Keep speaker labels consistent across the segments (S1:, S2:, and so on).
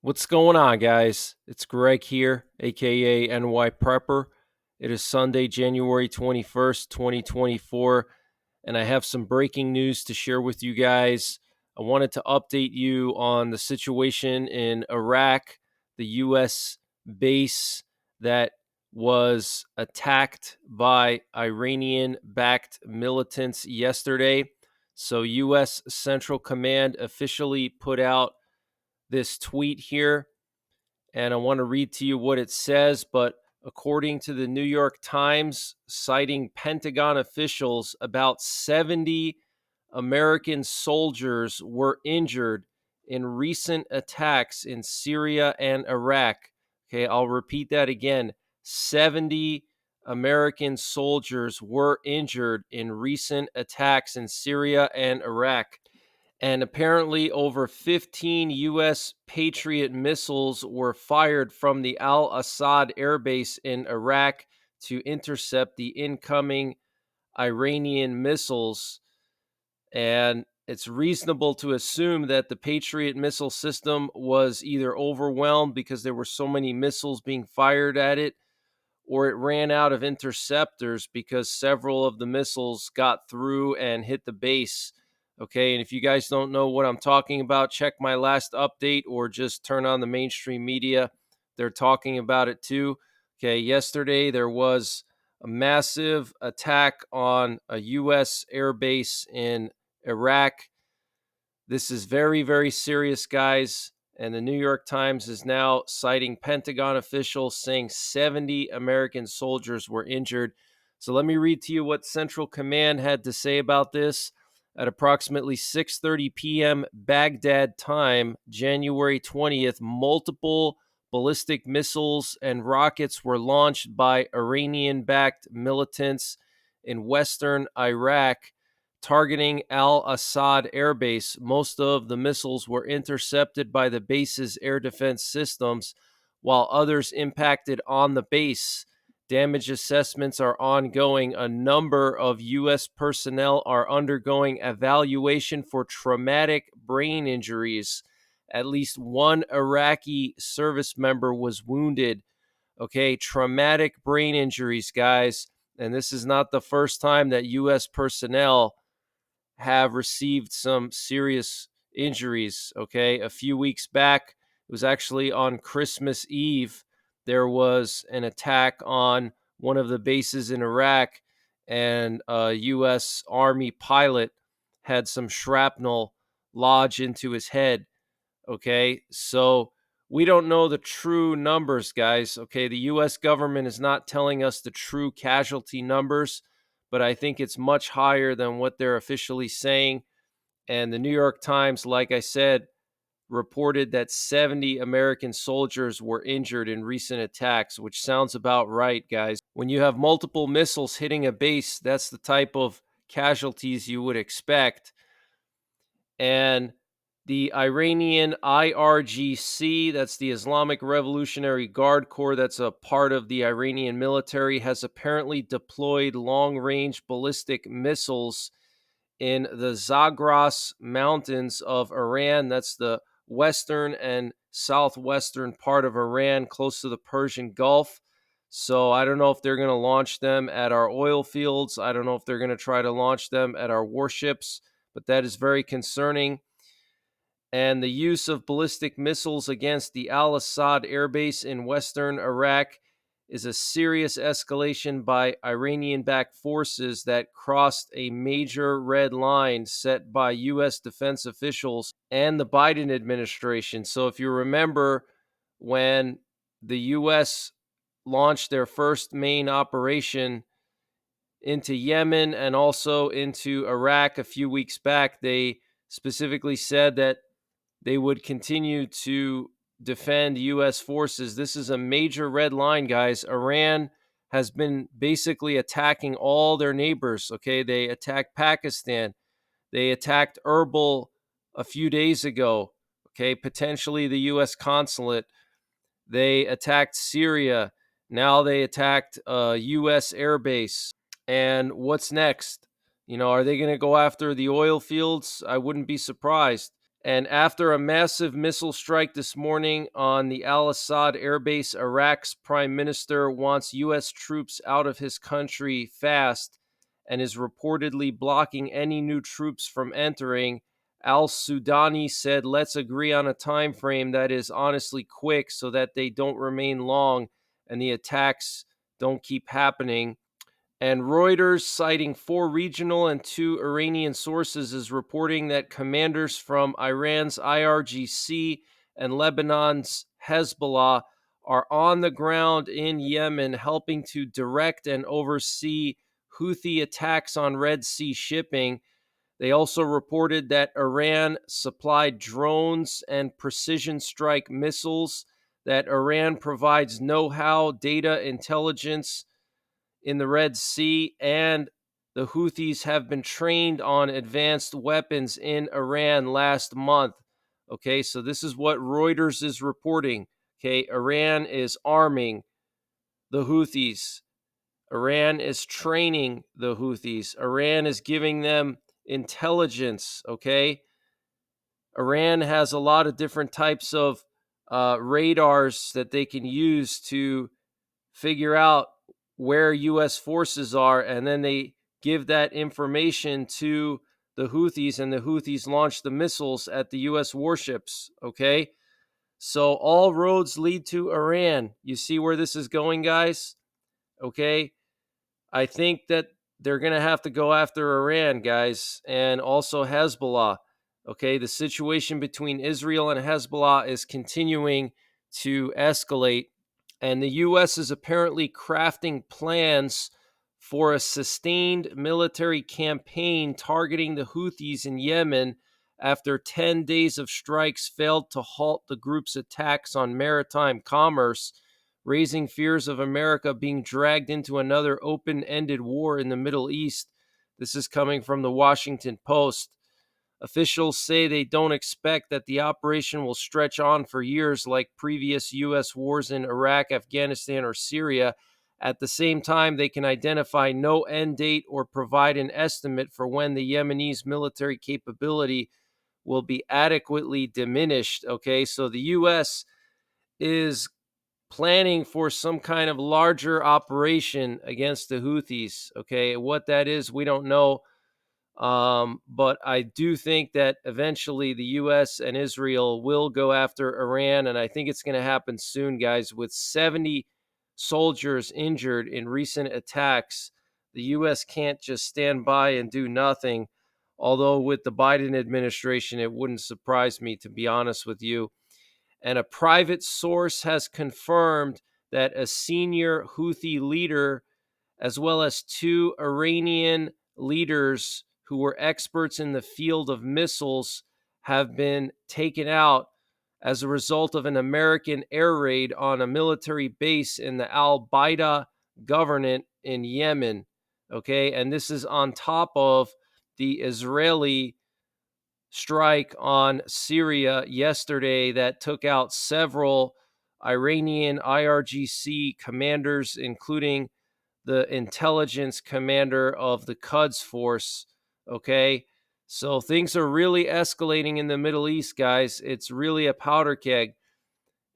S1: What's going on, guys? It's Greg here, aka NYPrepper. It is Sunday, January 21st, 2024, and I have some breaking news to share with you guys. I wanted to update you on the situation in Iraq, the U.S. base that was attacked by Iranian backed militants yesterday. So, U.S. Central Command officially put out this tweet here, and I want to read to you what it says. But according to the New York Times, citing Pentagon officials, about 70 American soldiers were injured in recent attacks in Syria and Iraq. Okay, I'll repeat that again. 70 American soldiers were injured in recent attacks in Syria and Iraq. And apparently, over 15 U.S. Patriot missiles were fired from the Al Assad air base in Iraq to intercept the incoming Iranian missiles. And it's reasonable to assume that the Patriot missile system was either overwhelmed because there were so many missiles being fired at it, or it ran out of interceptors because several of the missiles got through and hit the base. Okay, and if you guys don't know what I'm talking about, check my last update or just turn on the mainstream media. They're talking about it too. Okay, yesterday there was a massive attack on a U.S. air base in Iraq. This is very, very serious, guys. And the New York Times is now citing Pentagon officials saying 70 American soldiers were injured. So let me read to you what Central Command had to say about this. At approximately 6:30 p.m. Baghdad time, January 20th, multiple ballistic missiles and rockets were launched by Iranian-backed militants in western Iraq targeting Al Assad Air Base. Most of the missiles were intercepted by the base's air defense systems, while others impacted on the base. Damage assessments are ongoing. A number of U.S. personnel are undergoing evaluation for traumatic brain injuries. At least one Iraqi service member was wounded. Okay, traumatic brain injuries, guys. And this is not the first time that U.S. personnel have received some serious injuries. Okay, a few weeks back, it was actually on Christmas Eve, there was an attack on one of the bases in Iraq, and a U.S. Army pilot had some shrapnel lodge into his head. Okay, so we don't know the true numbers, guys. Okay, the U.S. government is not telling us the true casualty numbers, but I think it's much higher than what they're officially saying. And the New York Times, like I said, reported that 70 American soldiers were injured in recent attacks, which sounds about right, guys. When you have multiple missiles hitting a base, that's the type of casualties you would expect. And the Iranian IRGC, that's the Islamic Revolutionary Guard Corps, that's a part of the Iranian military, has apparently deployed long range ballistic missiles in the Zagros Mountains of Iran. That's the western and southwestern part of Iran, close to the Persian Gulf. So I don't know if they're going to launch them at our oil fields. I don't know if they're going to try to launch them at our warships, but that is very concerning. And the use of ballistic missiles against the Al Assad airbase in western Iraq is a serious escalation by Iranian backed forces that crossed a major red line set by U.S. defense officials and the Biden administration. So, if you remember, when the U.S. launched their first main operation into Yemen and also into Iraq a few weeks back, they specifically said that they would continue to defend U.S. forces. This is a major red line, guys. Iran has been basically attacking all their neighbors. Okay, they attacked Pakistan. They attacked Erbil a few days ago. Okay, potentially the U.S. consulate. They attacked Syria. Now they attacked a U.S. airbase. And what's next? Are they going to go after the oil fields? I wouldn't be surprised. And after a massive missile strike this morning on the Al-Assad airbase, Iraq's prime minister wants U.S. troops out of his country fast and is reportedly blocking any new troops from entering. Al-Sudani said, "Let's agree on a time frame that is honestly quick so that they don't remain long and the attacks don't keep happening." And Reuters, citing 4 regional and 2 Iranian sources, is reporting that commanders from Iran's IRGC and Lebanon's Hezbollah are on the ground in Yemen helping to direct and oversee Houthi attacks on Red Sea shipping. They also reported that Iran supplied drones and precision strike missiles, that Iran provides know-how, data, intelligence in the Red Sea, and the Houthis have been trained on advanced weapons in Iran last month. Okay, so this is what Reuters is reporting. Okay, Iran is arming the Houthis. Iran is training the Houthis. Iran is giving them intelligence. Okay, Iran has a lot of different types of radars that they can use to figure out where U.S. forces are, and then they give that information to the Houthis, and the Houthis launch the missiles at the U.S. warships. Okay, so all roads lead to Iran. You see where this is going, guys? Okay, I think that they're going to have to go after Iran, guys, and also Hezbollah. Okay, the situation between Israel and Hezbollah is continuing to escalate, and the U.S. is apparently crafting plans for a sustained military campaign targeting the Houthis in Yemen after 10 days of strikes failed to halt the group's attacks on maritime commerce, raising fears of America being dragged into another open-ended war in the Middle East. This is coming from the Washington Post. Officials say they don't expect that the operation will stretch on for years like previous U.S. wars in Iraq, Afghanistan, or Syria. At the same time, they can identify no end date or provide an estimate for when the Yemenis' military capability will be adequately diminished. Okay, so the U.S. is planning for some kind of larger operation against the Houthis. Okay, what that is, we don't know. But I do think that eventually the U.S. and Israel will go after Iran, and I think it's going to happen soon, guys. With 70 soldiers injured in recent attacks, the U.S. can't just stand by and do nothing. Although with the Biden administration, it wouldn't surprise me, to be honest with you. And a private source has confirmed that a senior Houthi leader, as well as 2 Iranian leaders who were experts in the field of missiles, have been taken out as a result of an American air raid on a military base in the Al Baida Governorate in Yemen. Okay, and this is on top of the Israeli strike on Syria yesterday that took out several Iranian IRGC commanders, including the intelligence commander of the Quds force. Okay, so things are really escalating in the Middle East, guys. It's really a powder keg.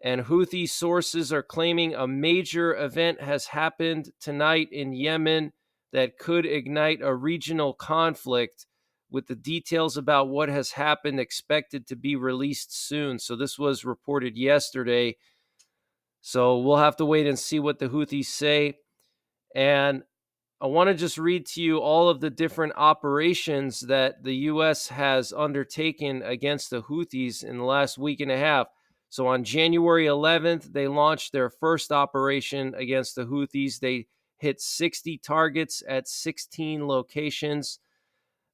S1: And Houthi sources are claiming a major event has happened tonight in Yemen that could ignite a regional conflict, with the details about what has happened expected to be released soon. So this was reported yesterday. So we'll have to wait and see what the Houthis say. And I want to just read to you all of the different operations that the U.S. has undertaken against the Houthis in the last week and a half. So on January 11th, they launched their first operation against the Houthis. They hit 60 targets at 16 locations.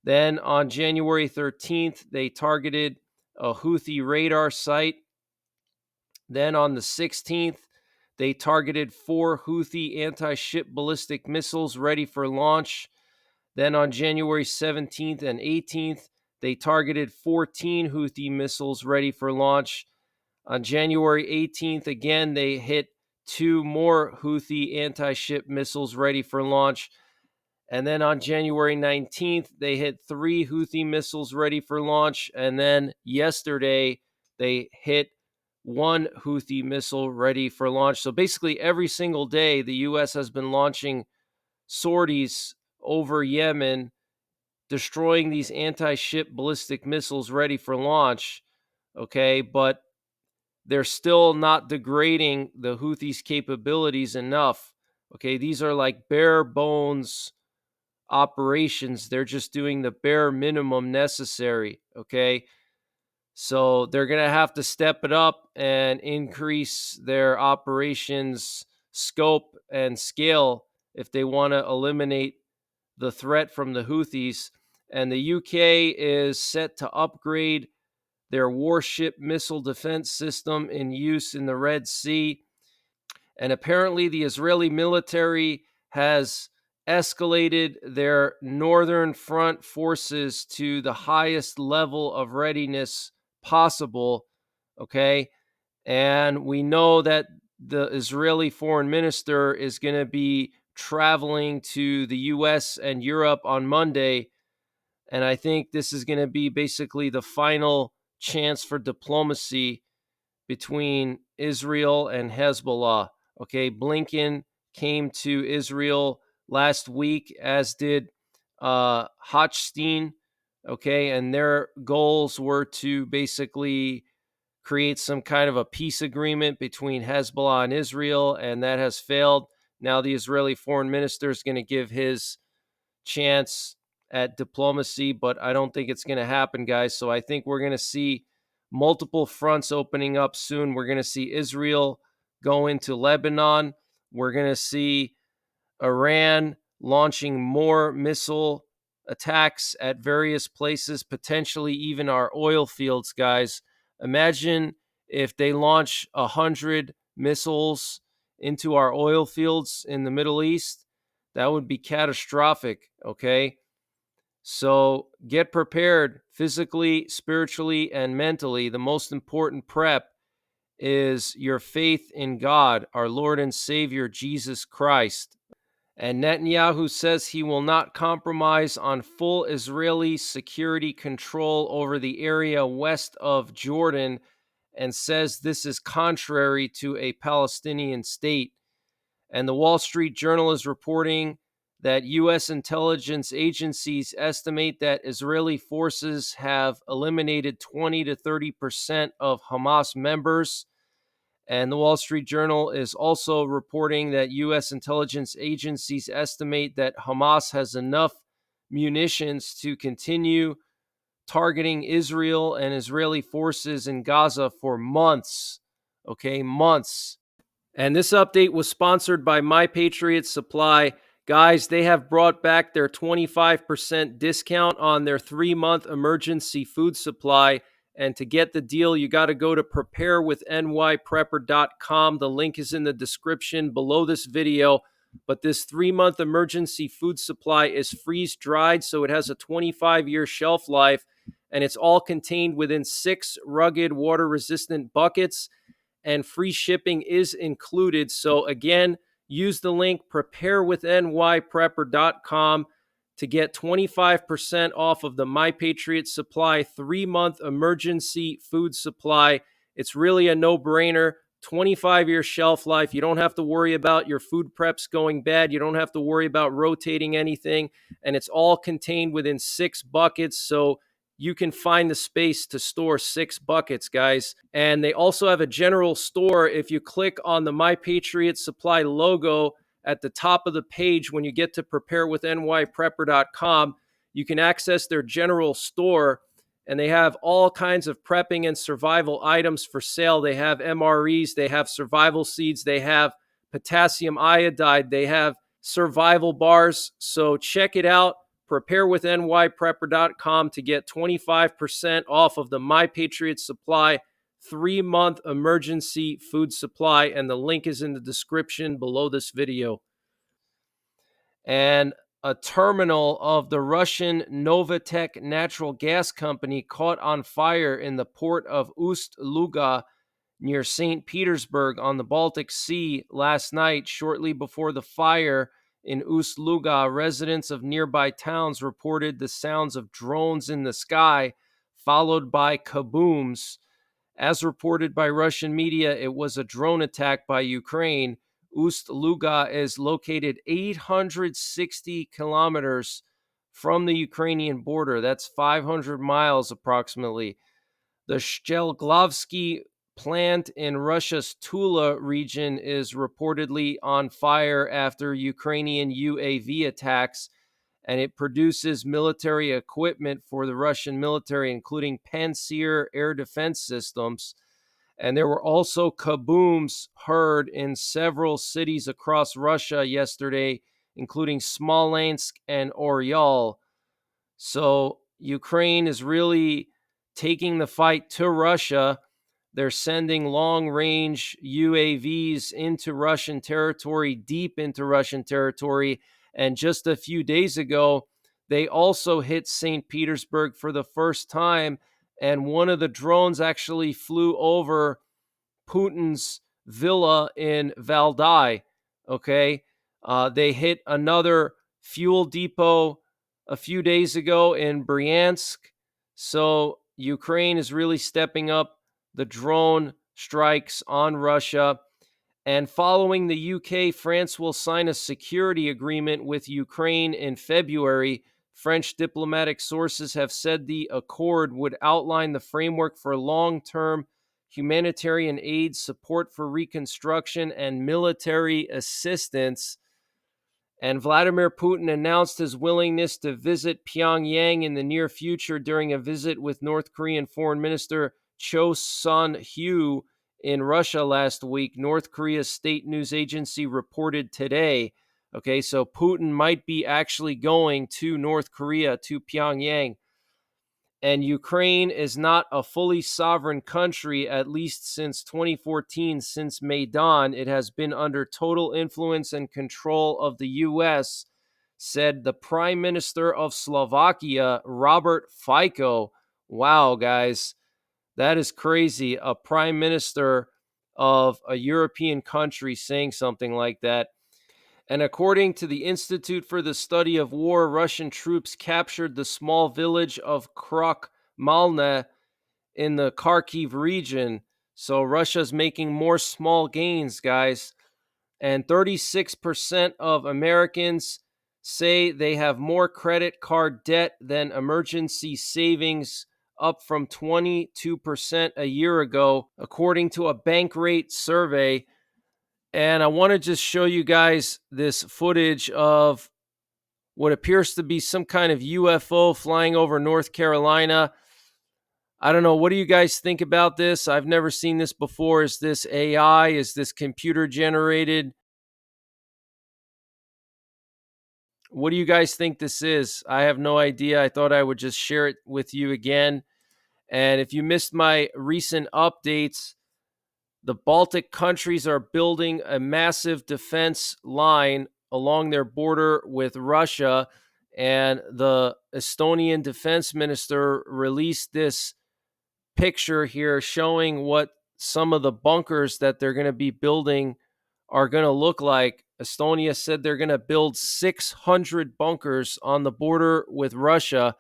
S1: Then on January 13th, they targeted a Houthi radar site. Then on the 16th, they targeted 4 Houthi anti-ship ballistic missiles ready for launch. Then on January 17th and 18th, they targeted 14 Houthi missiles ready for launch. On January 18th, again, they hit 2 more Houthi anti-ship missiles ready for launch. And then on January 19th, they hit 3 Houthi missiles ready for launch. And then yesterday, they hit 1 Houthi missile ready for launch. So basically, every single day, the U.S. has been launching sorties over Yemen, destroying these anti-ship ballistic missiles ready for launch. Okay, but they're still not degrading the Houthis' capabilities enough. Okay, these are like bare bones operations. They're just doing the bare minimum necessary. Okay, so they're going to have to step it up and increase their operations scope and scale if they want to eliminate the threat from the Houthis. And the UK is set to upgrade their warship missile defense system in use in the Red Sea. And apparently, the Israeli military has escalated their northern front forces to the highest level of readiness possible. Okay. And we know that the Israeli foreign minister is going to be traveling to the US and Europe on Monday. And I think this is going to be basically the final chance for diplomacy between Israel and Hezbollah. Okay, Blinken came to Israel last week, as did Hochstein. Okay, and their goals were to basically create some kind of a peace agreement between Hezbollah and Israel, and that has failed. Now the Israeli foreign minister is going to give his chance at diplomacy, but I don't think it's going to happen, guys. So I think we're going to see multiple fronts opening up soon. We're going to see Israel go into Lebanon. We're going to see Iran launching more missile attacks at various places, potentially even our oil fields, guys. Imagine if they launch 100 missiles into our oil fields in the Middle East. That would be catastrophic, okay? So get prepared physically, spiritually, and mentally. The most important prep is your faith in God, our Lord and Savior, Jesus Christ. And Netanyahu says he will not compromise on full Israeli security control over the area west of Jordan, and says this is contrary to a Palestinian state. And the Wall Street Journal is reporting that U.S. intelligence agencies estimate that Israeli forces have eliminated 20 to 30% of Hamas members. And the Wall Street Journal is also reporting that U.S. intelligence agencies estimate that Hamas has enough munitions to continue targeting Israel and Israeli forces in Gaza for months. Okay, months. And this update was sponsored by My Patriot Supply. Guys, they have brought back their 25% discount on their 3-month emergency food supply. And to get the deal, you got to go to preparewith.nyprepper.com. The link is in the description below this video. But this 3-month emergency food supply is freeze dried, so it has a 25-year shelf life. And it's all contained within 6 rugged water resistant buckets. And free shipping is included. So again, use the link preparewithnyprepper.com to get 25% off of the My Patriot Supply 3-month emergency food supply. It's really a no-brainer. 25-year shelf life. You don't have to worry about your food preps going bad. You don't have to worry about rotating anything. And it's all contained within 6 buckets. So you can find the space to store 6 buckets, guys. And they also have a general store. If you click on the My Patriot Supply logo at the top of the page when you get to preparewithnyprepper.com, you can access their general store. And they have all kinds of prepping and survival items for sale. They have MREs, they have survival seeds, they have potassium iodide, they have survival bars. So check it out. Preparewithnyprepper.com to get 25% off of the My Patriot Supply 3-month emergency food supply. And the link is in the description below this video. And a terminal of the Russian Novatek natural gas company caught on fire in the port of Ust-Luga near St. Petersburg on the Baltic Sea last night, shortly before the fire in Ust-Luga. Residents of nearby towns reported the sounds of drones in the sky, followed by kabooms. As reported by Russian media, it was a drone attack by Ukraine. Ust-Luga is located 860 kilometers from the Ukrainian border. That's 500 miles approximately. The Shtjelglavsky plant in Russia's Tula region is reportedly on fire after Ukrainian UAV attacks, and it produces military equipment for the Russian military, including Pantsir air defense systems. And there were also kabooms heard in several cities across Russia yesterday, including Smolensk and Oryol. So Ukraine is really taking the fight to Russia. They're sending long-range UAVs into Russian territory, deep into Russian territory. And just a few days ago, they also hit St. Petersburg for the first time. And one of the drones actually flew over Putin's villa in Valdai. Okay. They hit another fuel depot a few days ago in Bryansk. So Ukraine is really stepping up the drone strikes on Russia. And following the UK, France will sign a security agreement with Ukraine in February. French diplomatic sources have said the accord would outline the framework for long-term humanitarian aid, support for reconstruction, and military assistance. And Vladimir Putin announced his willingness to visit Pyongyang in the near future during a visit with North Korean Foreign Minister Cho Sun-hu in Russia last week. North Korea's state news agency reported today. Okay, so Putin might be actually going to North Korea, to Pyongyang. And Ukraine is not a fully sovereign country, at least since 2014, since Maidan. It has been under total influence and control of the U.S., said the Prime Minister of Slovakia, Robert Fico. Wow, guys, that is crazy. A Prime Minister of a European country saying something like that. And according to the Institute for the Study of War, Russian troops captured the small village of Krok-Malne in the Kharkiv region. So Russia's making more small gains, guys. And 36% of Americans say they have more credit card debt than emergency savings, up from 22% a year ago, according to a Bankrate survey. And I want to just show you guys this footage of what appears to be some kind of UFO flying over North Carolina. I don't know. What do you guys think about this? I've never seen this before. Is this AI? Is this computer generated? What do you guys think this is? I have no idea. I thought I would just share it with you again. And if you missed my recent updates, the Baltic countries are building a massive defense line along their border with Russia. And the Estonian defense minister released this picture here showing what some of the bunkers that they're going to be building are going to look like. Estonia said they're going to build 600 bunkers on the border with Russia.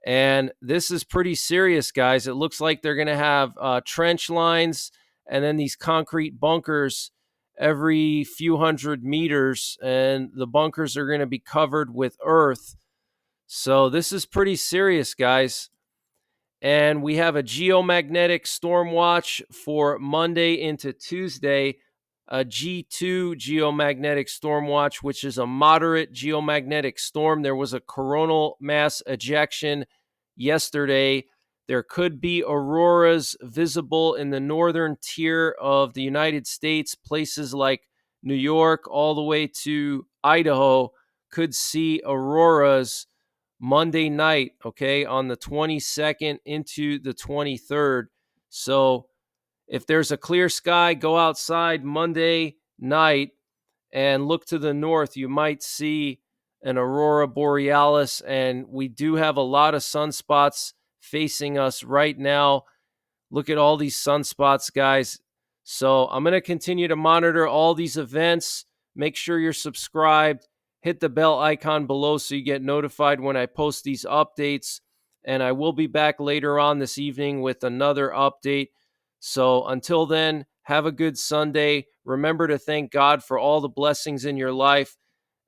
S1: And this is pretty serious, guys. It looks like they're going to have trench lines and then these concrete bunkers every few hundred meters. And the bunkers are going to be covered with earth. So this is pretty serious, guys. And we have a geomagnetic storm watch for Monday into Tuesday, a G2 geomagnetic storm watch, which is a moderate geomagnetic storm. There was a coronal mass ejection yesterday. There could be auroras visible in the northern tier of the United States. Places like New York all the way to Idaho could see auroras Monday night, okay, on the 22nd into the 23rd. So if there's a clear sky, go outside Monday night and look to the north. You might see an aurora borealis, and we do have a lot of sunspots facing us right now. Look at all these sunspots, guys. So I'm going to continue to monitor all these events. Make sure you're subscribed. hit the bell icon below so you get notified when I post these updates. And I will be back later on this evening with another update. So until then, have a good Sunday. Remember to thank God for all the blessings in your life.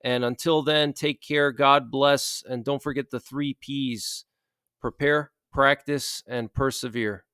S1: And until then, take care. God bless. And don't forget the 3 Ps: prepare, practice, and persevere.